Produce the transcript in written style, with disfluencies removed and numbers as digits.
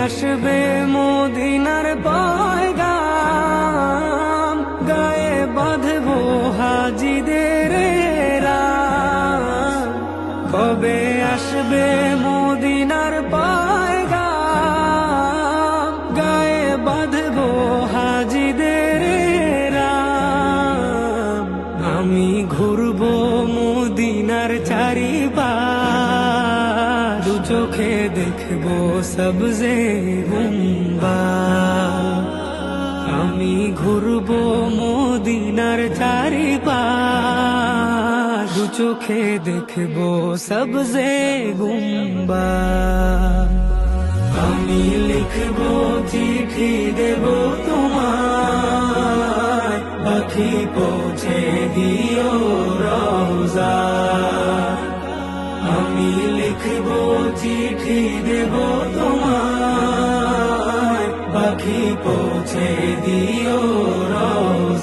আসবে মদিনার পয়গাম, গায়ে বাঁধবো হাজিদের রাম। কবে আসবে মদিনার পয়গাম, গায়ে বাঁধবো হাজিদের রাম। আমি ঘুরবো মদিনার চারিপাশ, দু চোখে দেখবো সবজে গুম্বা। আমি ঘুরবো মদিনার চারিপাশ, দু চোখে দেখবো সবজে গুম্বা। আমি লিখবো চিঠি দেব তোমায়, পাখি পৌঁছে দিও রওজা। আমি লিখবো চিঠি দেব তোমায়, পাখি পৌঁছে দিও রওজা।